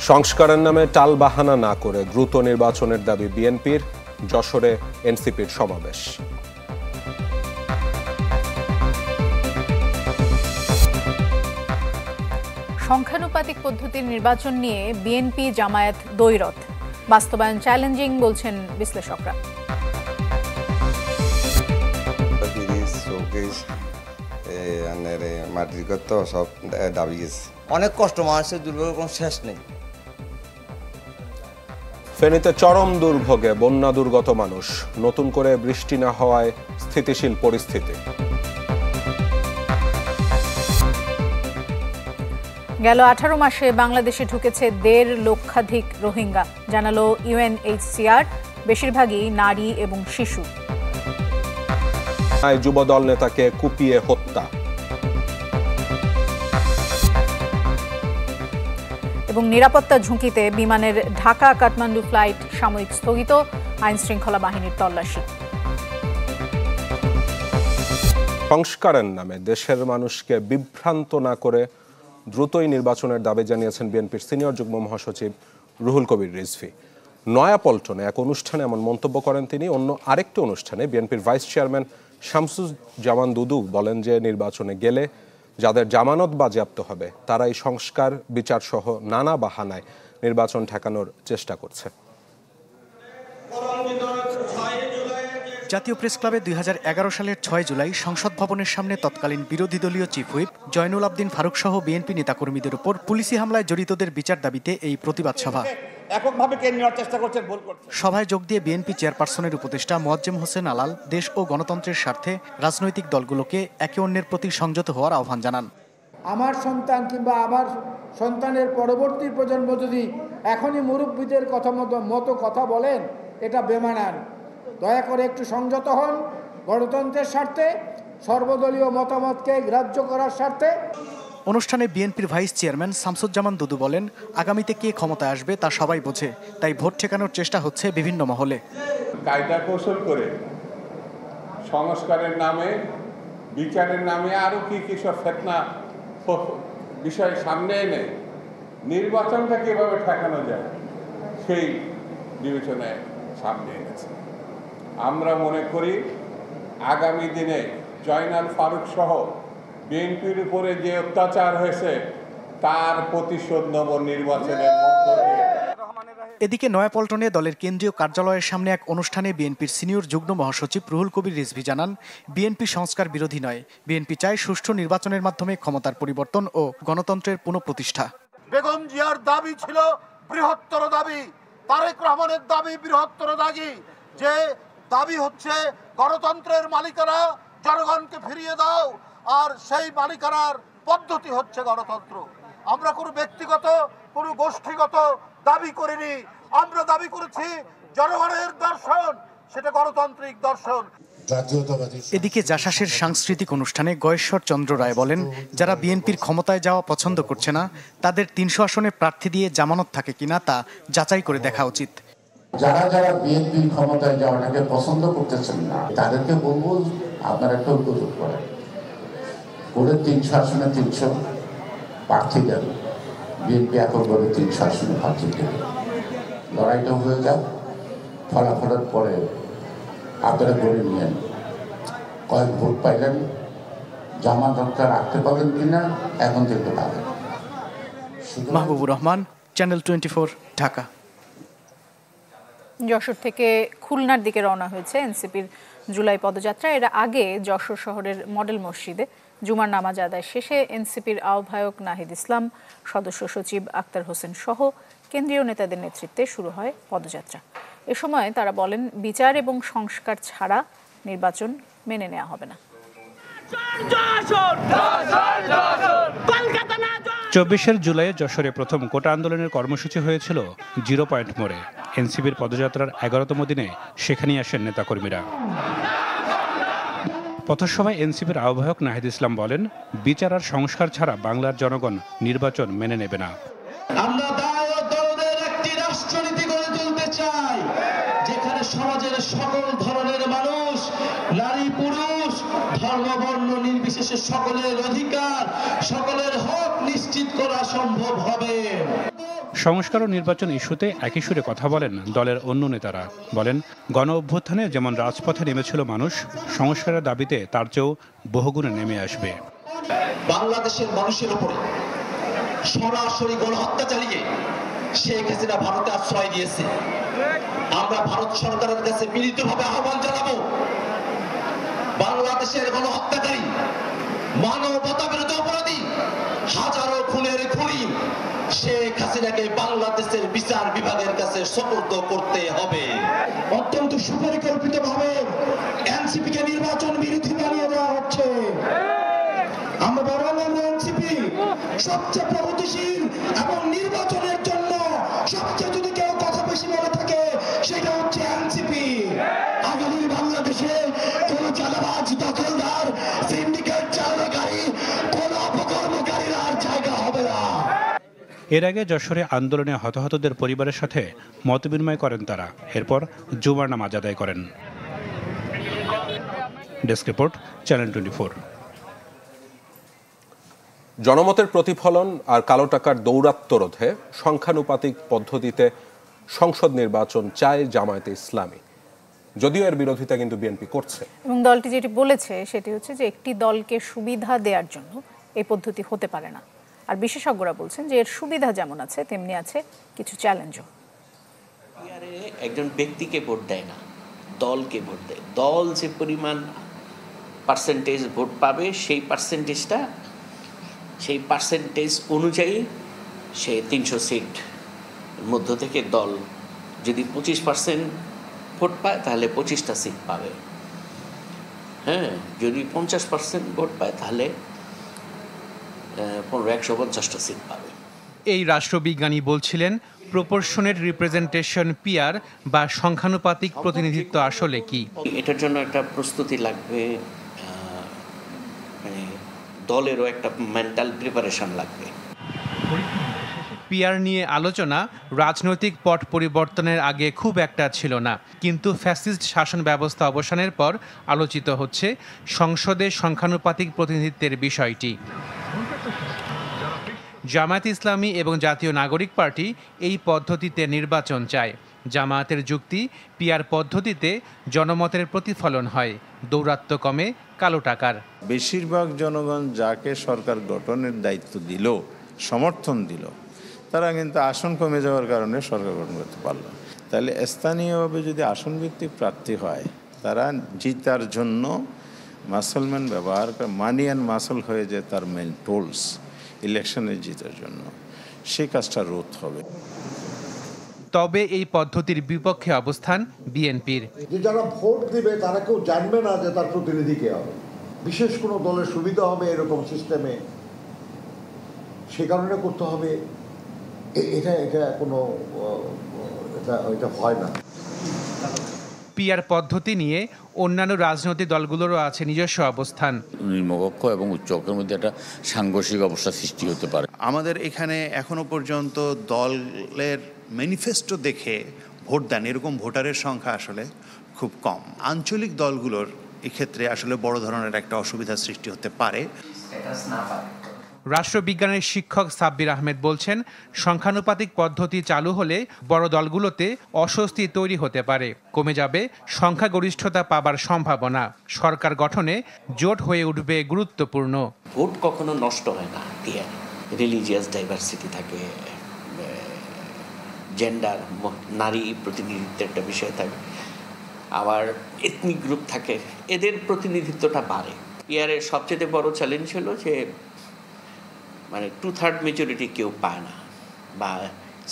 সংস্কারের নামে টালবাহানা না করে দ্রুত নির্বাচনের দাবি বিএনপির। যশোরে এনসিপির সমাবেশ। সংখ্যানুপাতিক পদ্ধতির নির্বাচন নিয়ে বিএনপি জামায়াত দ্বৈরথ, বাস্তবায়ন চ্যালেঞ্জিং বলছেন বিশ্লেষকরা। অনেক কষ্ট, মানুষের দুর্ভোগের কোনো শেষ নেই। ফেনীতে চরম দুর্ভোগে বন্যা দুর্গত মানুষ, নতুন করে বৃষ্টি না হওয়ায় স্থিতিশীল পরিস্থিতি। গেল 18 মাসে বাংলাদেশে ঢুকেছে 1.5 লক্ষাধিক রোহিঙ্গা, জানালো ইউএনএইচসিআর, বেশিরভাগই নারী এবং শিশু। যুবদল নেতাকে কুপিয়ে হত্যা এবং নিরাপত্তা ঝুঁকিতে বিমানের ঢাকা কাঠমান্ডু ফ্লাইট সাময়িক স্থগিত, আইন শৃঙ্খলা বাহিনীর তল্লাশি। সংস্কারের নামে দেশের মানুষকে বিভ্রান্ত না করে দ্রুতই নির্বাচনের দাবি জানিয়েছেন বিএনপির সিনিয়র যুগ্ম মহাসচিব রুহুল কবির রিজভী। নয়াপল্টনে এক অনুষ্ঠানে এমন মন্তব্য করেন তিনি। অন্য আরেকটি অনুষ্ঠানে বিএনপির ভাইস চেয়ারম্যান শামসুজ্জামান দুদু বলেন যে নির্বাচনে গেলে যাদের জামানত বাজেয়াপ্ত হবে তারাই সংস্কার বিচার সহ নানা বাহানায় নির্বাচন ঠেকানোর চেষ্টা করছে। জাতীয় প্রেস ক্লাবে 2011 সালের 6 জুলাই সংসদ ভবনের সামনে তৎকালীন বিরোধী দলীয় চিফ হুইপ জয়নুল আবদিন ফারুক সহ বিএনপি নেতাকর্মীদের উপর পুলিশি হামলায় জড়িতদের বিচার দাবিতে এই প্রতিবাদ সভা। সভায় যোগ দিয়ে বিএনপি চেয়ারপারসনের উপদেষ্টা মোয়াজ্জেম হোসেন আলাল দেশ ও গণতন্ত্রের স্বার্থে রাজনৈতিক দলগুলোকে একে অন্যের প্রতি সংযত হওয়ার আহ্বান জানান। আমার সন্তান কিংবা আমার সন্তানের পরবর্তী প্রজন্ম যদি এখনই মুরব্বীদের মতো কথা বলেন, এটা বেমানান। দয়া করে একটু সংযত হন। গণতন্ত্রের স্বার্থে, সর্বদলীয় মতামতকে গ্রাহ্য করার স্বার্থে। অনুষ্ঠানে বিএনপির ভাইস চেয়ারম্যান শামসুজ্জামান দুদু বলেন, আগামীতে কে ক্ষমতায় আসবে তা সবাই বোঝে, তাই ভোট ঠেকানোর চেষ্টা হচ্ছে বিভিন্ন মহলে। কায়দা কৌশল করে সংস্কারের নামে, বিচারের নামে আরো কি সব ফেতনা বিষয় সামনে এনে নির্বাচনটা কিভাবে ঠেকানো যায় সেই বিবেচনায় সামনে এনেছে। আমরা মনে করি আগামী দিনে জয়নাল ফারুক সহ বিএনপির উপরে যে অত্যাচার হয়েছে তার প্রতিশোধ নেব নির্বাচনের মধ্য দিয়ে। এদিকে নয়াপল্টনে দলের কেন্দ্রীয় কার্যালয়ের সামনে এক অনুষ্ঠানে বিএনপির সিনিয়র যুগ্ম মহাসচিব রুহুল কবির রিজভী জানান, বিএনপি সংস্কার বিরোধী নয়, বিএনপি চায় সুষ্ঠু নির্বাচনের মাধ্যমে ক্ষমতার পরিবর্তন ও গণতন্ত্রের পুনঃপ্রতিষ্ঠা। বেগম জিয়ার দাবি ছিল বৃহত্তর দাবি, তারেক রহমানের দাবি বৃহত্তর দাবি, যে দাবি হচ্ছে গণতন্ত্রের মালিকানা জনগণকে ফিরিয়ে দাও, আর সেই মালিকানার পদ্ধতি হচ্ছে গণতন্ত্র। আমরা কোনো ব্যক্তিগত, কোনো গোষ্ঠীগত দাবি করিনি, আমরা দাবি করেছি জনগণের দর্শন, সেটা গণতান্ত্রিক দর্শন। এদিকে জাসাসের সাংস্কৃতিক অনুষ্ঠানে গয়েশ্বর চন্দ্র রায় বলেন, যারা বিএনপির ক্ষমতায় যাওয়া পছন্দ করছে না তাদের 300 আসনে প্রার্থী দিয়ে জামানত থাকে কিনা তা যাচাই করে দেখা উচিত। যারা যারা বিএনপির ক্ষমতায় যাওয়াটাকে পছন্দ করতেছেন না তাদেরকে বলবো, আপনারা একটা উপযোগ করেন করে 300 আসনে 300 প্রার্থী দেন, বিএনপি এখন করে 300 আসনে প্রার্থী দেবে, লড়াইটা হয়ে যাক, ফলাফলের পরে আপনারা করে নিয়েন কয়েক ভোট পাইলেন, জামানতটা রাখতে পারলেন কিনা এখন দেখতে পাবেন। মাহবুবুর রহমান, চ্যানেল 24, ঢাকা। যশোর থেকে খুলনার দিকে রওনা হয়েছে এনসিপির জুলাই পদযাত্রা। এর আগে যশোর শহরের মডেল মসজিদে জুমার নামাজ আদায় শেষে এনসিপির আহ্বায়ক নাহিদ ইসলাম, সদস্য সচিব আক্তার হোসেন সহ কেন্দ্রীয় নেতাদের নেতৃত্বে শুরু হয় পদযাত্রা। এ সময় তারা বলেন, বিচার এবং সংস্কার ছাড়া নির্বাচন মেনে নেওয়া হবে না। 24 জুলাই যশোরে প্রথম কোটা আন্দোলনের কর্মসূচি হয়েছিল 0 পয়েন্ট মোড়ে। এনসিপির পদযাত্রার 11তম দিনে সেখানেই আসেন নেতাকর্মীরা। পথসভায় এনসিপির আহ্বায়ক নাহিদ ইসলাম বলেন, বিচার আর সংস্কার ছাড়া বাংলার জনগণ নির্বাচন মেনে নেবে না। আমরা দলদের একটি রাষ্ট্রনীতি গড়ে তুলতে চাই, যেখানে সমাজের সকল ধরনের মানুষ, নারী পুরুষ, ধর্ম বর্ণ নির্বিশেষে সকলের অধিকার, সকলের হক নিশ্চিত করা সম্ভব হবে। সংস্কার ও নির্বাচন ইস্যুতে একই সুরে কথা বলেন দলের অন্য নেতারা। বলেন, গণ অভ্যুত্থানে যেমন রাজপথে নেমেছিল মানুষ, সংস্কারের দাবিতে তার চেয়েও বহুগুণে নেমে আসবে। বাংলাদেশের মানুষের উপরে সরাসরি গণহত্যা চালিয়ে শেখ হাসিনা ভারতে আশ্রয় দিয়েছে। আমরা ভারত সরকারের কাছে বিনীতভাবে আহ্বান জানাবো, বাংলাদেশের গণহত্যাকারী, মানবতা বিরোধী অপরাধী, হাজারো খুনের খুনি শেখ হাসিনাকে বাংলাদেশের বিচার বিভাগের কাছে সোপর্দ করতে হবে। অত্যন্ত সুপরিকল্পিতভাবে এনসিপিকে নির্বাচন বিরোধী বানিয়ে দেওয়া হচ্ছে। আমরা বরং এনসিপি সবচেয়ে প্রগতিশীল এবং নির্বাচনের জন্য সবচেয়ে যদি কেউ কথা বেশি বলে থাকে সেটা হচ্ছে এনসিপি। আগামী বাংলাদেশে কোন চাঁদাবাজ, দখলদার, সিন্ডিকেট চালাকারী, কোন অপকর্মকারীর আর জায়গা হবে না। এর আগে যশোরে আন্দোলনে হতাহতদের পরিবারের সাথে মতবিনিময় করেন তারা। এরপর জুমার নামাজ আদায় করেন। Desk report, channel 24। জনমতের প্রতিফলন আর কালো টাকার দৌরাত্ম্য রোধে সংখ্যানুপাতিক পদ্ধতিতে সংসদ নির্বাচন চায় জামায়াতে ইসলামী, যদিও এর বিরোধিতা কিন্তু বিএনপি করছে। এবং দলটি যেটি বলেছে সেটি হচ্ছে যে একটি দলকে সুবিধা দেওয়ার জন্য এই পদ্ধতি হতে পারে না। আর বিশেষজ্ঞরা বলছেন যে এর সুবিধা যেমন আছে তেমনি আছে কিছু চ্যালেঞ্জও। একজন ব্যক্তিকে ভোট দেয় না, দলকে ভোট দেয়। দল যে পরিমাণ পার্সেন্টেজ ভোট পাবে সেই পার্সেন্টেজ অনুযায়ী সে 300 সিট মধ্য থেকে দল যদি 25% ভোট পায় তাহলে 25টা সিট পাবে। হ্যাঁ, যদি 50% ভোট পায় তাহলে 150টা সিট পাবে। এই রাষ্ট্রবিজ্ঞানী বলছিলেন, প্রপোর্শনেট রিপ্রেজেন্টেশন পিআর বা সংখ্যানুপাতিক প্রতিনিধিত্ব আসলে কি। এটার জন্য একটা প্রস্তুতি লাগবে, মানে দলেরও একটা মেন্টাল প্রিপারেশন লাগবে। পিআর নিয়ে আলোচনা রাজনৈতিক পট পরিবর্তনের আগে খুব একটা ছিল না, কিন্তু ফ্যাসিস্ট শাসন ব্যবস্থা অবসানের পর আলোচিত হচ্ছে সংসদে সংখ্যানুপাতিক প্রতিনিধিত্বের বিষয়টি। জামায়াত ইসলামী এবং জাতীয় নাগরিক পার্টি এই পদ্ধতিতে নির্বাচন চায়। জামায়াতের যুক্তি, পিআর পদ্ধতিতে জনমতের প্রতিফলন হয়, দৌরাত্ম্য কমে কালো টাকার। বেশিরভাগ জনগণ যাকে সরকার গঠনের দায়িত্ব দিল, সমর্থন দিল, তারা কিন্তু আসন কমে যাওয়ার কারণে সরকার গঠন করতে পারল। তাহলে স্থানীয়ভাবে যদি আসন ভিত্তিক প্রার্থী হয়, তারা জিতার জন্য মাসলম্যান ব্যবহার করে, মানি অ্যান্ড মাসল হয়ে যায় তার মেইন টোলস ইলেকশনে জিতার জন্য, সেই কাজটা রোধ হবে। তবে এই পদ্ধতির বিপক্ষে অবস্থান বিএনপির। যে যারা ভোট দিবে তারা কেউ জানবে না যে তার প্রতিনিধি কে হবে, বিশেষ কোনো দলের সুবিধা হবে এরকম সিস্টেমে, সে কারণে করতে হবে। এটা কোনো এটা হয় না। পিআর পদ্ধতি নিয়ে অন্যান্য রাজনৈতিক দলগুলোরও আছে নিজস্ব অবস্থান। নিম্নকক্ষ এবং উচ্চকক্ষের মধ্যে একটা সাংঘর্ষিক অবস্থা সৃষ্টি হতে পারে। আমাদের এখানে এখনো পর্যন্ত দলের ম্যানিফেস্টো দেখে ভোট দেন এরকম ভোটারের সংখ্যা আসলে খুব কম। আঞ্চলিক দলগুলোর এক্ষেত্রে আসলে বড় ধরনের একটা অসুবিধার সৃষ্টি হতে পারে। রাষ্ট্রবিজ্ঞানের শিক্ষক সাব্বির আহমেদ বলছেন, সংখ্যানুপাতিক পদ্ধতি চালু হলে বড় দলগুলোতে অস্বস্তি তৈরি হতে পারে, কমে যাবে সংখ্যাগরিষ্ঠতা পাবার সম্ভাবনা, সরকার গঠনে জোট হয়ে উঠবে গুরুত্বপূর্ণ। ভোট কখনো নষ্ট হয় না, রিলিজিয়াস ডাইভার্সিটি থাকে, জেন্ডার, নারী প্রতিনিধিত্বের একটা বিষয় থাকে, আবার এথনিক গ্রুপ থাকে, এদের প্রতিনিধিত্বটা বাড়ে। পিআরের সবচেয়ে বড় চ্যালেঞ্জ হলো যে মানে 2/3 মেজরিটি কেউ পায় না, বা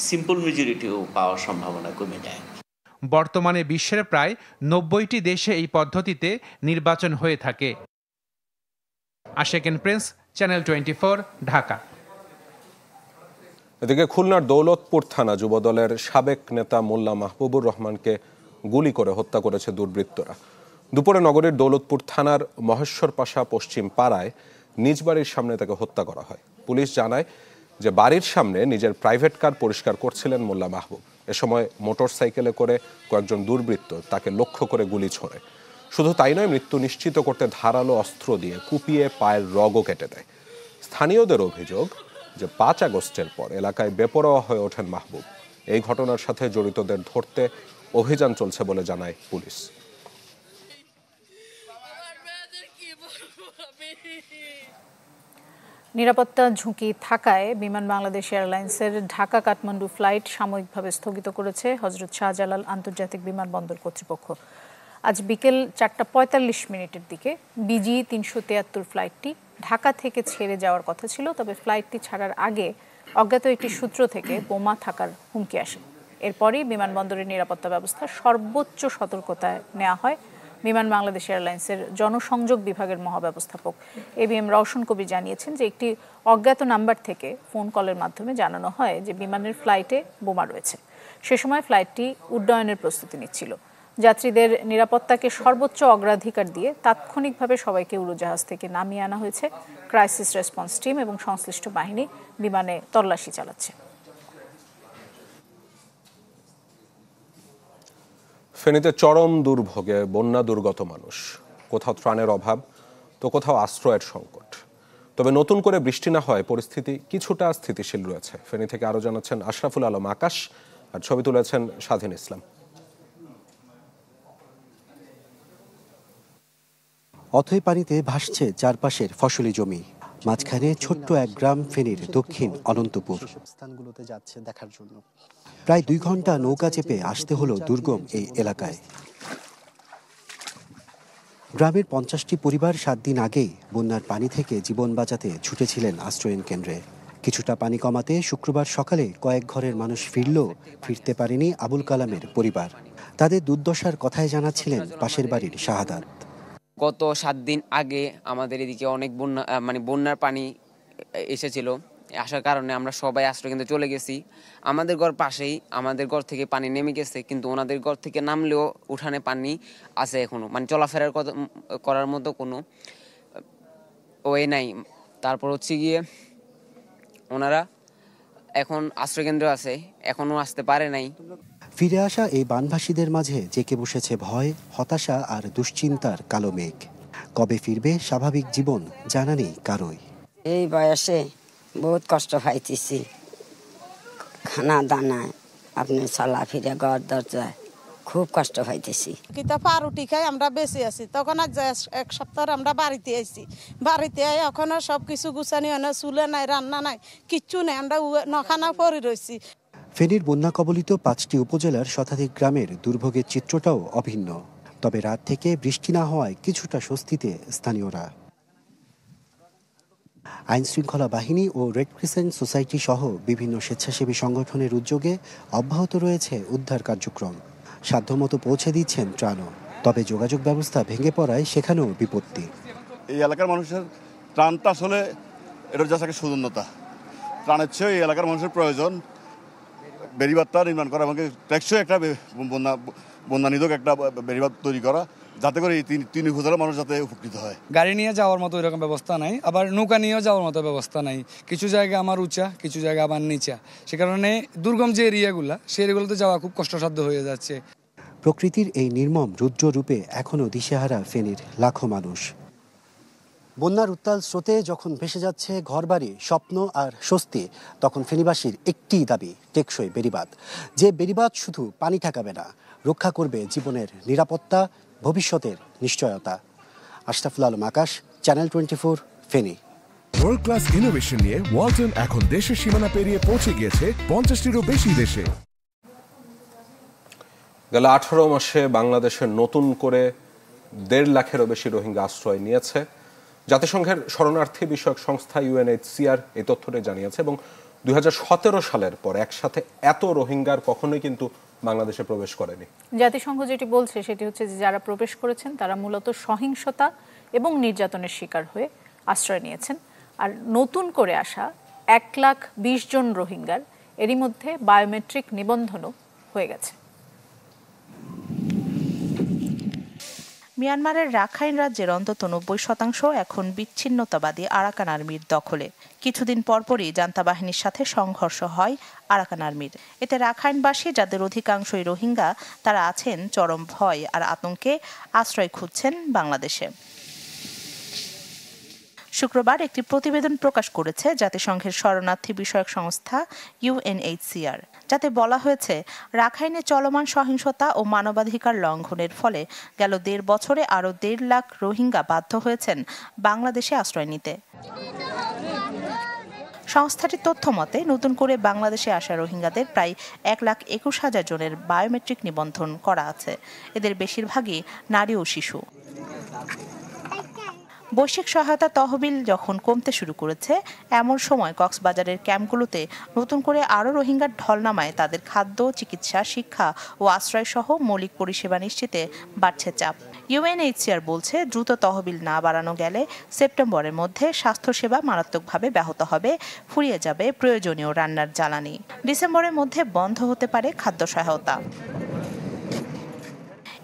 সিম্পল মেজরিটিও পাওয়ার সম্ভাবনা কমে যায়। বর্তমানে বিশ্বের প্রায় 90টি দেশে এই পদ্ধতিতে নির্বাচন হয়ে থাকে। আশেকেন প্রিন্স, চ্যানেল 24, ঢাকা। এদিকে খুলনার দৌলতপুর থানা যুবদলের সাবেক নেতা মোল্লা মাহবুবুর রহমানকে গুলি করে হত্যা করেছে দুর্বৃত্তরা। দুপুরে নগরীর দৌলতপুর থানার মহেশ্বর পাশা পশ্চিম পাড়ায় নিজ বাড়ির সামনে তাকে হত্যা করা হয়। পুলিশ জানায় যে বাড়ির সামনে নিজের প্রাইভেট কার পরিষ্কার করছিলেন মোল্লা মাহবুব। এ সময় মোটর সাইকেলে করে কয়েকজন দুর্বৃত্ত তাকে লক্ষ্য করে গুলি ছোড়ে। শুধু তাই নয়, মৃত্যু নিশ্চিত করতে ধারালো অস্ত্র দিয়ে কুপিয়ে পায়ের রগও কেটে দেয়। স্থানীয়দের অভিযোগ, যে 5 আগস্টের পর এলাকায় বেপরোয়া হয়ে ওঠেন মাহবুব। এই ঘটনার সাথে জড়িতদের ধরতে অভিযান চলছে বলে জানায় পুলিশ। নিরাপত্তা ঝুঁকি থাকায় বিমান বাংলাদেশ এয়ারলাইন্সের ঢাকা কাঠমান্ডু ফ্লাইট সাময়িকভাবে স্থগিত করেছে হযরত শাহজালাল আন্তর্জাতিক বিমানবন্দর কর্তৃপক্ষ। আজ বিকেল 4:45 দিকে বিজি 373 ফ্লাইটটি ঢাকা থেকে ছেড়ে যাওয়ার কথা ছিল, তবে ফ্লাইটটি ছাড়ার আগে অজ্ঞাত একটি সূত্র থেকে বোমা থাকার হুমকি আসে। এরপরই বিমানবন্দরের নিরাপত্তা ব্যবস্থা সর্বোচ্চ সতর্কতায় নেওয়া হয়। বিমান বাংলাদেশ এয়ারলাইন্সের জনসংযোগ বিভাগের মহাব্যবস্থাপক ABM রওশন কবির জানিয়েছেন যে একটি অজ্ঞাত নাম্বার থেকে ফোন কলের মাধ্যমে জানানো হয় যে বিমানের ফ্লাইটে বোমা রয়েছে। সে সময় ফ্লাইটটি উড্ডয়নের প্রস্তুতি নিচ্ছিল। যাত্রীদের নিরাপত্তাকে সর্বোচ্চ অগ্রাধিকার দিয়ে তাৎক্ষণিকভাবে সবাইকে উড়োজাহাজ থেকে নামিয়ে আনা হয়েছে। ক্রাইসিস রেসপন্স টিম এবং সংশ্লিষ্ট বাহিনী বিমানে তল্লাশি চালাচ্ছে। ফেনীতে চরম দুর্ভোগে বন্যা দুর্গত মানুষ, কোথাও ত্রাণের অভাব তো কোথাও আশ্রয়ের সংকট। তবে নতুন করে বৃষ্টি না হয় পরিস্থিতি কিছুটা স্থিতিশীল রয়েছে। ফেনী থেকে আরো জানাচ্ছেন আশরাফুল আলম আকাশ, আর ছবি তুলেছেন স্বাধীন ইসলাম। অথই পানিতে ভাসছে চারপাশের ফসলি জমি, মাঝখানে ছোট্ট এক গ্রাম ফেনীর দক্ষিণ অনন্তপুর। স্থানগুলোতে যাচ্ছে দেখার জন্য প্রায় 2 ঘন্টা নৌকা চেপে আসতে হলো দুর্গম এই এলাকায়। গ্রামের 50টি পরিবার 7 দিন আগেই বন্যার পানি থেকে জীবন বাঁচাতে ছুটেছিলেন আশ্রয়ন কেন্দ্রে। কিছুটা পানি কমাতে শুক্রবার সকালে কয়েক ঘরের মানুষ ফিরলেও ফিরতে পারেনি আবুল কালামের পরিবার। তাদের দুর্দশার কথাই জানাচ্ছিলেন পাশের বাড়ির শাহাদাত। গত 7 দিন আগে আমাদের এদিকে অনেক বন্যার পানি এসেছিল, আসার কারণে আমরা সবাই আশ্রয় কেন্দ্রে চলে গেছি। আমাদের ঘর পাশেই, আমাদের ঘর থেকে পানি নেমে গেছে, কিন্তু ওনাদের ঘর থেকে নামলেও উঠানে পানি আছে এখনো, চলাফেরার করার মতো কোনো ওয়ে নাই। তারপর হচ্ছে গিয়ে ওনারা এখন আশ্রয় কেন্দ্র আছে, এখনো আসতে পারে নাই। ফিরে আসা এই বানভাসীদের মাঝে জেঁকে বসেছে ভয়, হতাশা আর দুশ্চিন্তার কালো মেঘ। কবে ফিরবে স্বাভাবিক জীবন জানা নেই কারোই। এই বয়সে বহুত কষ্ট পাইতেছি, খানা দানায় আপনি চলাফিরে ঘর দরজায় খুব কষ্ট পাইতেছি। কিতা পাউরুটি খাই আমরা বেঁচে আছি, তখন এক সপ্তাহ আমরা বাড়িতে আইছি। বাড়িতে আই এখন সব কিছু গুছানি হয় না, চুলে নাই, রান্না নাই, কিচ্ছু নেই, আমরা নখানা পরে রয়েছি। ফেনীর বন্যা কবলিত 5টি উপজেলার শতাধিক গ্রামের দুর্ভোগের চিত্রটাও অভিন্ন। তবে রাত থেকে বৃষ্টি না হওয়ায় কিছুটা স্বস্তিতে স্থানীয়রা। আইন শৃঙ্খলা বাহিনী ও রেড ক্রিসেন্ট সোসাইটি সহ বিভিন্ন স্বেচ্ছাসেবী সংগঠনের উদ্যোগে অব্যাহত রয়েছে উদ্ধার কার্যক্রম। সাধ্যমতো পৌঁছে দিচ্ছেন ত্রাণও। তবে যোগাযোগ ব্যবস্থা ভেঙে পড়ায় সেখানেও বিপত্তি। এই এলাকার মানুষের ত্রাণটা আসলে এটার যা থাকে সৌজন্যতা, ত্রাণের চেয়ে এই এলাকার মানুষের প্রয়োজন বেড়িবাঁধটা নির্মাণ করা এবং টেকসই একটা বন্যা নিরোধক একটা বেড়িবাঁধ তৈরি করা, যাতে করে এই তিন উপজেলার মানুষ যাতে উপকৃত হয়। গাড়ি নিয়ে যাওয়ার মতো এরকম ব্যবস্থা নাই, আবার নৌকা নিয়েও যাওয়ার মতো ব্যবস্থা নাই। কিছু জায়গা আমার উঁচা, কিছু জায়গা আবার নিচা, সে কারণে দুর্গম যে এরিয়াগুলো সেই এরিয়াগুলোতে যাওয়া খুব কষ্টসাধ্য হয়ে যাচ্ছে। প্রকৃতির এই নির্মম রুদ্র রূপে এখনও দিশেহারা ফেনীর লাখো মানুষ। বন্যার উত্তাল স্রোতে যখন ভেসে যাচ্ছে ঘরবাড়ি, স্বপ্ন আর স্বস্তি, তখন ফেনীবাসীর একটি দাবি, টেকসই বেড়িবাঁধ। যে বেড়িবাঁধ শুধু পানি ঠেকাবে না, রক্ষা করবে জীবনের নিরাপত্তা, ভবিষ্যতের নিশ্চয়তা। Ashraful Alam Akash, channel 24, Feni. World class innovation নিয়ে ওয়ালটন এখন দেশের সীমানা পেরিয়ে পৌঁছে গিয়েছে 50টিরও বেশি দেশে। গেল 18 মাসে বাংলাদেশের নতুন করে 1.5 লাখেরও বেশি রোহিঙ্গা আশ্রয় নিয়েছে। জাতিসংঘের শরণার্থী বিষয়ক সংস্থা UNHCR এই তথ্যটি জানিয়েছে, এবং 2017 সালের পর একসাথে এত রোহিঙ্গার কখনোই কিন্তু বাংলাদেশে প্রবেশ করেনি। জাতিসংঘ যেটি বলছে সেটি হচ্ছে যে যারা প্রবেশ করেছেন তারা মূলত সহিংসতা এবং নির্যাতনের শিকার হয়ে আশ্রয় নিয়েছেন। আর নতুন করে আসা 1,20,000 জন রোহিঙ্গার এরই মধ্যে বায়োমেট্রিক নিবন্ধনও হয়ে গেছে। মিয়ানমারের রাখাইন রাজ্যের অন্তত 90% এখন বিচ্ছিন্নতাবাদী আরাকান আর্মির দখলে। কিছুদিন পরপরই জান্তা বাহিনীর সাথে সংঘর্ষ হয় আরাকান আর্মির। এতে রাখাইনবাসী, যাদের অধিকাংশই রোহিঙ্গা, তারা আছেন চরম ভয় আর আতঙ্কে, আশ্রয় খুঁজছেন বাংলাদেশে। শুক্রবার একটি প্রতিবেদন প্রকাশ করেছে জাতিসংঘের শরণার্থী বিষয়ক সংস্থা UNHCR, যাতে বলা হয়েছে রাখাইনে চলমান সহিংসতা ও মানবাধিকার লঙ্ঘনের ফলে গেল ১.৫ বছরে আরও ১.৫ লাখ রোহিঙ্গা বাধ্য হয়েছেন বাংলাদেশে আশ্রয় নিতে। সংস্থাটির তথ্য মতে নতুন করে বাংলাদেশে আসা রোহিঙ্গাদের প্রায় ১,২১,০০০ জনের বায়োমেট্রিক নিবন্ধন করা আছে। এদের বেশিরভাগই নারী ও শিশু। বৈশ্বিক সহায়তা তহবিল যখন কমতে শুরু করেছে, এমন সময় কক্সবাজারের ক্যাম্পগুলোতে নতুন করে আরও রোহিঙ্গার ঢল নামায় তাদের খাদ্য, চিকিৎসা, শিক্ষা ও আশ্রয় সহ মৌলিক পরিষেবা নিশ্চিতে বাড়ছে চাপ। UNHCR বলছে, দ্রুত তহবিল না বাড়ানো গেলে সেপ্টেম্বরের মধ্যে স্বাস্থ্যসেবা মারাত্মকভাবে ব্যাহত হবে, ফুরিয়ে যাবে প্রয়োজনীয় রান্নার জ্বালানি। ডিসেম্বরের মধ্যে বন্ধ হতে পারে খাদ্য সহায়তা।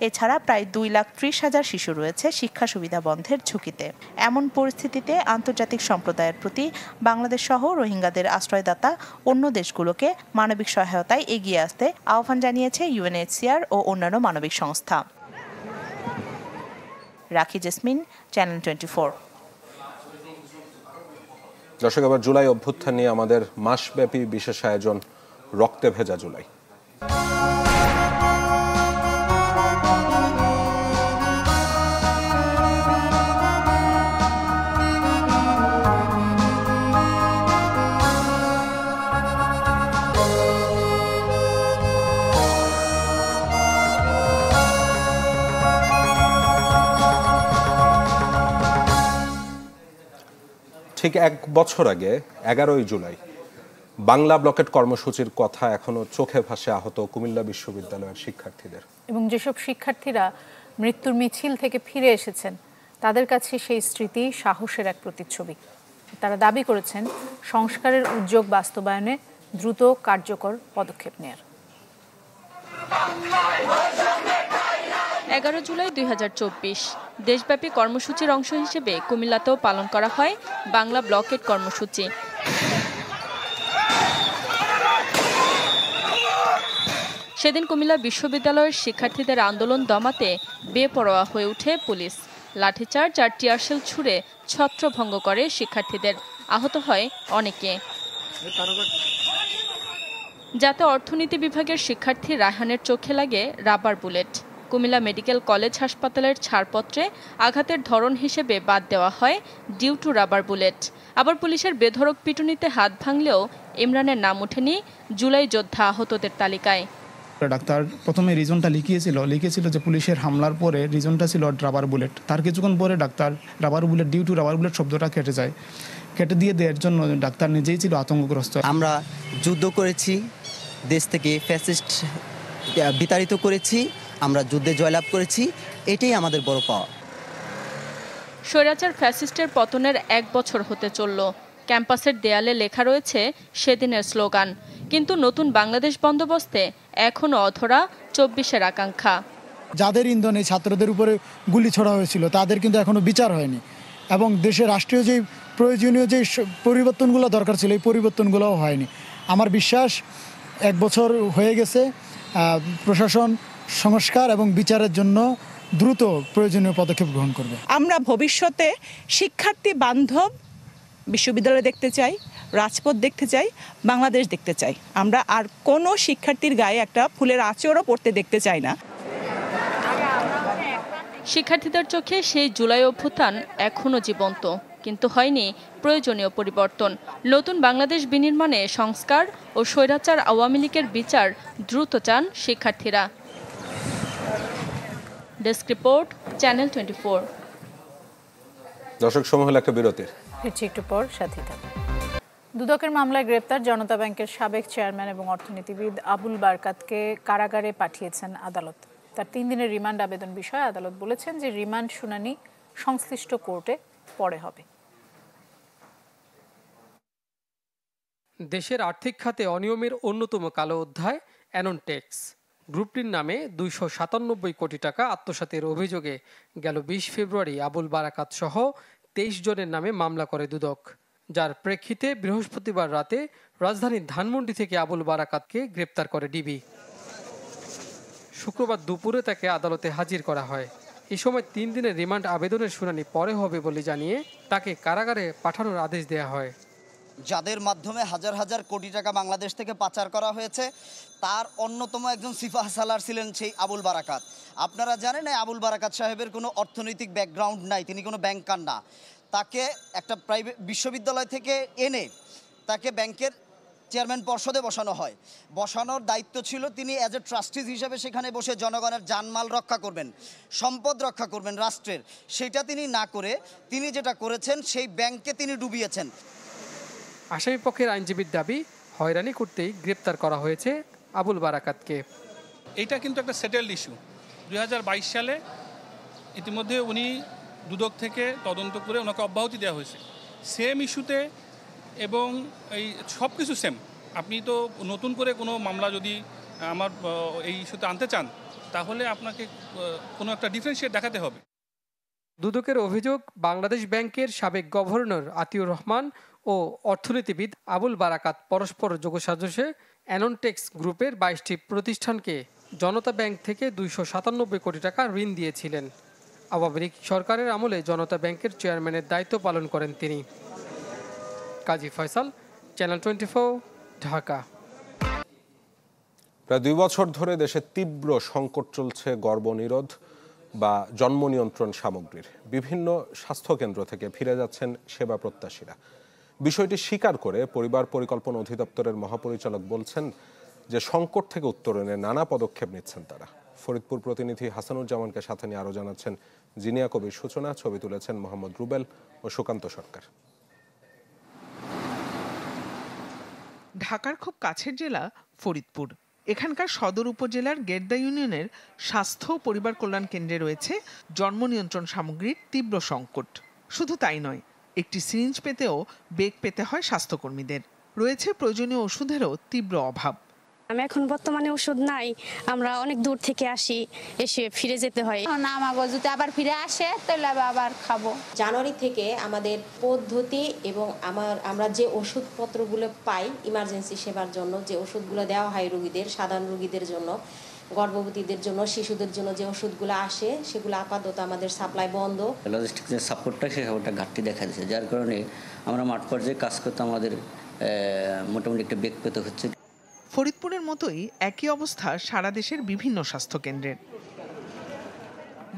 এছাড়া প্রায় 2,30,000 শিশু রয়েছে শিক্ষা সুবিধা বন্ধের ঝুঁকিতে। এমন পরিস্থিতিতে আন্তর্জাতিক সম্প্রদায়ের প্রতি বাংলাদেশ সহ রোহিঙ্গাদের আশ্রয়দাতা অন্য দেশগুলোকে মানবিক সহায়তায় এগিয়ে আসতে আহ্বান জানিয়েছে UNHCR ও অন্যান্য মানবিক সংস্থা। রাখি জেসমিন, চ্যানেল 24। দর্শক, আবার জুলাই অভ্যুত্থান নিয়ে আমাদের মাসব্যাপী বিশেষ আয়োজন রক্তে ভেজা জুলাই। ঠিক 1 বছর আগে 11ই জুলাই বাংলা ব্লকেট কর্মসূচির কথা এখনো চোখে ভাসে আহত কুমিল্লা বিশ্ববিদ্যালয়ের শিক্ষার্থীদের। এবং যেসব শিক্ষার্থীরা মৃত্যুর মিছিল থেকে ফিরে এসেছেন, তাদের কাছে সেই স্মৃতি সাহসের এক প্রতিচ্ছবি। তারা দাবি করেছেন সংস্কারের উদ্যোগ বাস্তবায়নে দ্রুত কার্যকর পদক্ষেপ নেয়ার। 11 জুলাই 2024 দেশব্যাপী কর্মসূচির অংশ হিসেবে কুমিল্লাতেও পালন করা হয় বাংলা ব্লকেট কর্মসূচি। সেদিন কুমিল্লা বিশ্ববিদ্যালয়ের শিক্ষার্থীদের আন্দোলন দমাতে বেপরোয়া হয়ে ওঠে পুলিশ। লাঠিচার্জ আর টিয়ারশেল ছুড়ে ছত্রভঙ্গ করে শিক্ষার্থীদের, আহত হয় অনেকে। যাতে অর্থনীতি বিভাগের শিক্ষার্থী রায়হানের চোখে লাগে rubber bullet. Comilla medical college হাসপাতালের ছাড়পত্রে আঘাতের ধরন হিসেবে বাদ দেওয়া হয় ডিউ টু রাবার বুলেট। আবার পুলিশের বেধড়ক পিটুনিতে হাত ভাঙলেও ইমরানের নাম ওঠেনি জুলাই যোদ্ধা আহতদের তালিকায়। ডাক্তার প্রথমে রিজনটা লিখেছিল যে পুলিশের হামলার পরে রিজনটা ছিল রাবার বুলেট। তার কিছুক্ষণ পরে doctor rubber bullet, due to rubber bullet শব্দটা কেটে যায়। কেটে দিয়ে দেওয়ার জন্য ডাক্তার নিজেই ছিল আতঙ্কগ্রস্ত। আমরা যুদ্ধ করেছি, দেশ থেকে ফ্যাসিস্ট বিতাড়িত করেছি, আমরা যুদ্ধে জয়লাভ করেছি, এটাই আমাদের বড় পাওয়া। স্বৈরাচার ফ্যাসিস্টের পতনের 1 বছর হতে চলল। ক্যাম্পাসের দেয়ালে লেখা রয়েছে সেদিনের স্লোগান, কিন্তু নতুন বাংলাদেশ বন্দোবস্তে এখনও অধরা 24-এর আকাঙ্ক্ষা। যাদের ইন্ধনে ছাত্রদের উপরে গুলি ছোড়া হয়েছিল তাদের কিন্তু এখনো বিচার হয়নি, এবং দেশের রাষ্ট্রীয় যে প্রয়োজনীয় যে পরিবর্তনগুলো দরকার ছিল এই পরিবর্তনগুলোও হয়নি। আমার বিশ্বাস 1 বছর হয়ে গেছে, প্রশাসন সংস্কার এবং বিচারের জন্য দ্রুত প্রয়োজনীয় পদক্ষেপ গ্রহণ করবে। আমরা ভবিষ্যতে শিক্ষার্থী বান্ধব বিশ্ববিদ্যালয় দেখতে চাই, রাজপথ দেখতে চাই, বাংলাদেশ দেখতে চাই। আমরা আর কোনো শিক্ষার্থীর গায়ে একটা ফুলের আঁচড়ও পড়তে দেখতে চাই না। শিক্ষার্থীদের চোখে সেই জুলাই অভ্যুত্থান এখনও জীবন্ত, কিন্তু হয়নি প্রয়োজনীয় পরিবর্তন। নতুন বাংলাদেশ বিনির্মাণে সংস্কার ও স্বৈরাচার আওয়ামী লীগের বিচার দ্রুত চান শিক্ষার্থীরা। Desk report, channel 24। দর্শক, সময় হলো একটা বিরতির। একটু পর সাথে থাকুন। দুদকের মামলায় গ্রেপ্তার জনতা ব্যাংকের সাবেক চেয়ারম্যান এবং অর্থনীতিবিদ আবুল বারকাতকে কারাগারে পাঠিয়েছেন আদালত। তার 3 দিনের রিমান্ড আবেদন বিষয়ে আদালত বলেছেন যে রিমান্ড শুনানি সংশ্লিষ্ট কোর্টে পরে হবে। দেশের আর্থিক খাতে অনিয়মের অন্যতম কালো অধ্যায় অ্যাননটেক্স গ্রুপটির নামে 297 কোটি টাকা আত্মসাতের অভিযোগে গেল 20 ফেব্রুয়ারি আবুল বারাকাত সহ 23 জনের নামে মামলা করে দুদক, যার প্রেক্ষিতে বৃহস্পতিবার রাতে রাজধানীর ধানমন্ডি থেকে আবুল বারাকাতকে গ্রেপ্তার করে ডিবি। শুক্রবার দুপুরে তাকে আদালতে হাজির করা হয়। এ সময় 3 দিনের রিমান্ড আবেদনের শুনানি পরে হবে বলে জানিয়ে তাকে কারাগারে পাঠানোর আদেশ দেওয়া হয়। যাদের মাধ্যমে হাজার হাজার কোটি টাকা বাংলাদেশ থেকে পাচার করা হয়েছে তার অন্যতম একজন সিফাহ সালার ছিলেন সেই আবুল বারাকাত। আপনারা জানেন আবুল বারাকাত সাহেবের কোনো অর্থনৈতিক ব্যাকগ্রাউন্ড নাই, তিনি কোনো ব্যাংকার না। তাকে একটা প্রাইভেট বিশ্ববিদ্যালয় থেকে এনে তাকে ব্যাংকের চেয়ারম্যান পর্ষদে বসানো হয়। বসানোর দায়িত্ব ছিল তিনি অ্যাজ এ ট্রাস্টিজ হিসেবে সেখানে বসে জনগণের জানমাল রক্ষা করবেন, সম্পদ রক্ষা করবেন রাষ্ট্রের। সেটা তিনি না করে তিনি যেটা করেছেন সেই ব্যাংককে তিনি ডুবিয়েছেন। আসামি পক্ষের আইনজীবীর দাবি, হয়রানি করতেই গ্রেপ্তার করা হয়েছে আবুল বারাকাতকে। এটা কিন্তু একটা সেটেলড ইস্যু। 2022 সালে ইতিমধ্যে উনি দুদক থেকে তদন্ত করে ওনাকে অব্যাহতি দেওয়া হয়েছে সেম ইস্যুতে, এবং এই সব কিছু সেম। আপনি তো নতুন করে কোনো মামলা যদি আমার এই ইস্যুতে আনতে চান তাহলে আপনাকে কোনো একটা ডিফারেন্সিয়েট দেখাতে হবে। দুদকের অভিযোগ, বাংলাদেশ ব্যাংকের সাবেক গভর্নর আতিউর রহমান ও অর্থনীতিবিদ আবুল বারাকাত পরস্পর যোগসাজশে অ্যাননটেক্স গ্রুপের 22টি প্রতিষ্ঠানকে জনতা ব্যাংক থেকে 297 কোটি টাকা ঋণ দিয়েছিলেন। আওয়ামী লীগ সরকারের আমলে জনতা ব্যাংকের চেয়ারম্যানের দায়িত্ব পালন করেন তিনি। কাজী ফয়সাল, চ্যানেল 24, ঢাকা। প্রায় 2 বছর ধরে দেশে তীব্র সংকট চলছে গর্ভনিরোধ বা জন্ম নিয়ন্ত্রণ সামগ্রীর। বিভিন্ন স্বাস্থ্যকেন্দ্র থেকে ফিরে যাচ্ছেন সেবা প্রত্যাশীরা। বিষয়টি স্বীকার করে পরিবার পরিকল্পনা অধিদপ্তরের মহাপরিচালক বলছেন যে সংকট থেকে উত্তরণে নানা পদক্ষেপ নিচ্ছেন তারা। ফরিদপুর প্রতিনিধি হাসানুজ্জামানকে সাথে নিয়ে আরও জানাচ্ছেন জিনিয়া কবির সূচনা। ছবি তুলেছেন মোহাম্মদ রুবেল ও সুকান্ত সরকার। ঢাকার খুব কাছের জেলা ফরিদপুর। এখানকার সদর উপজেলার গেরদা ইউনিয়নের স্বাস্থ্য ও পরিবার কল্যাণ কেন্দ্রে রয়েছে জন্ম নিয়ন্ত্রণ সামগ্রীর তীব্র সংকট। শুধু তাই নয়, একটি সিরিঞ্জ পেতেও বেগ পেতে হয় স্বাস্থ্যকর্মীদের। রয়েছে প্রয়োজনীয় ওষুধেরও তীব্র অভাব। আমি এখন বর্তমানে ওষুধ নাই, আমরা অনেক দূর থেকে আসি, এসে ফিরে যেতে হয়। না আমাগো যদি আবার ফিরে আসে তাহলে আবার খাবো। জানুয়ারি থেকে আমাদের পদ্ধতি এবং আমরা যে ওষুধপত্রগুলো পাই ইমার্জেন্সি সেবার জন্য, যে ওষুধগুলো দেওয়া হয় রোগীদের, সাধারণ রোগীদের জন্য, গর্ভবতীদের জন্য, শিশুদের জন্য যে ওষুধগুলো আসে সেগুলো আপাতত আমাদের সাপ্লাই বন্ধ। লজিস্টিক্সের সাপোর্টটা সেই সাপোর্টটা ঘাটতি দেখা দিচ্ছে, যার কারণে আমরা মাঠ পর্যায়ে কাজ করতে আমাদের মোটামুটি একটা বেগ পেতে হচ্ছে। ফরিদপুরের মতোই একই অবস্থা সারা দেশের বিভিন্ন স্বাস্থ্যকেন্দ্রের।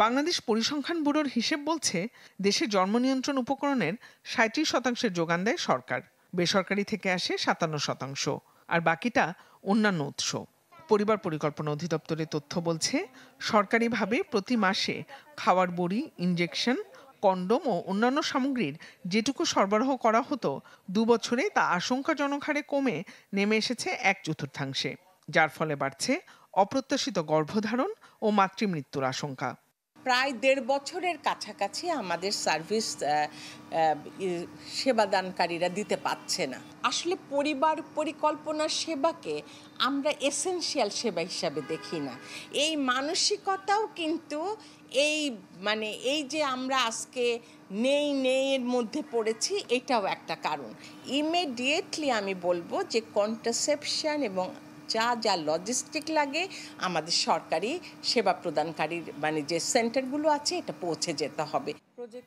বাংলাদেশ পরিসংখ্যান ব্যুরোর হিসেব বলছে দেশে জন্ম নিয়ন্ত্রণ উপকরণের 37% যোগান দেয় সরকার, বেসরকারি থেকে আসে 57%, আর বাকিটা অন্যান্য উৎস। পরিবার পরিকল্পনা অধিদপ্তরের তথ্য বলছে সরকারিভাবে প্রতি মাসে খাওয়ার বড়ি, ইনজেকশন, কন্ডোম ও অন্যান্য সামগ্রীর যেটুকু সরবরাহ করা হতো 2 বছরে তা আশঙ্কাজনক হারে কমে নেমে এসেছে 1/4, যার ফলে বাড়ছে অপ্রত্যাশিত গর্ভধারণ ও মাতৃমৃত্যুর আশঙ্কা। প্রায় 1.5 বছরের কাছাকাছি আমাদের সার্ভিস সেবাদানকারীরা দিতে পারছে না। আসলে পরিবার পরিকল্পনার সেবাকে আমরা এসেনশিয়াল সেবা হিসাবে দেখি না। এই মানসিকতাও কিন্তু এই যে আমরা আজকে নেই এর মধ্যে পড়েছি, এটাও একটা কারণ। ইমিডিয়েটলি আমি বলবো যে কন্ট্রাসেপশন এবং যা লজিস্টিক লাগে আমাদের সরকারি সেবা প্রদানকারীর যে সেন্টারগুলো আছে এটা পৌঁছে যেতে হবে।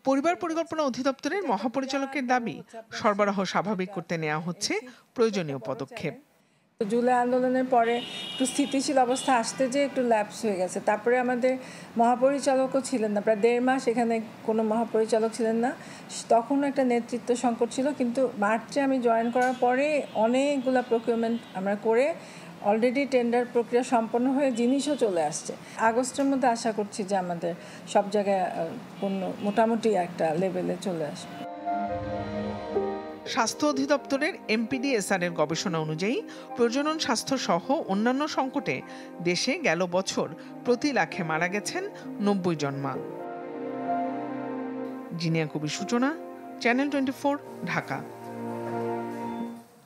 পরিবার পরিকল্পনা অধিদপ্তরের মহাপরিচালকের দাবি, সরবরাহ স্বাভাবিক করতে নেওয়া হচ্ছে প্রয়োজনীয় পদক্ষেপ। জুলাই আন্দোলনের পরে একটু স্থিতিশীল অবস্থা আসতে যে একটু ল্যাপস হয়ে গেছে। তারপরে আমাদের মহাপরিচালকও ছিলেন না, প্রায় 1.5 মাস এখানে কোনো মহাপরিচালক ছিলেন না। তখন একটা নেতৃত্ব সংকট ছিল, কিন্তু মার্চে আমি জয়েন করার পরে অনেকগুলো প্রকিউরমেন্ট আমরা করে অলরেডি টেন্ডার প্রক্রিয়া সম্পন্ন হয়ে জিনিসও চলে আসছে। আগস্টের মধ্যে আশা করছি যে আমাদের সব জায়গায় মোটামুটি একটা লেভেলে চলে আসবে। স্বাস্থ্য অধিদপ্তরের MPDSR এর গবেষণা অনুযায়ী প্রজনন স্বাস্থ্য সহ অন্যান্য সংকটে দেশে গেল বছর প্রতি লাখে মারা গেছেন 90 জন মা। জিনিয়া কবির সূচনা, চ্যানেল 24, ঢাকা।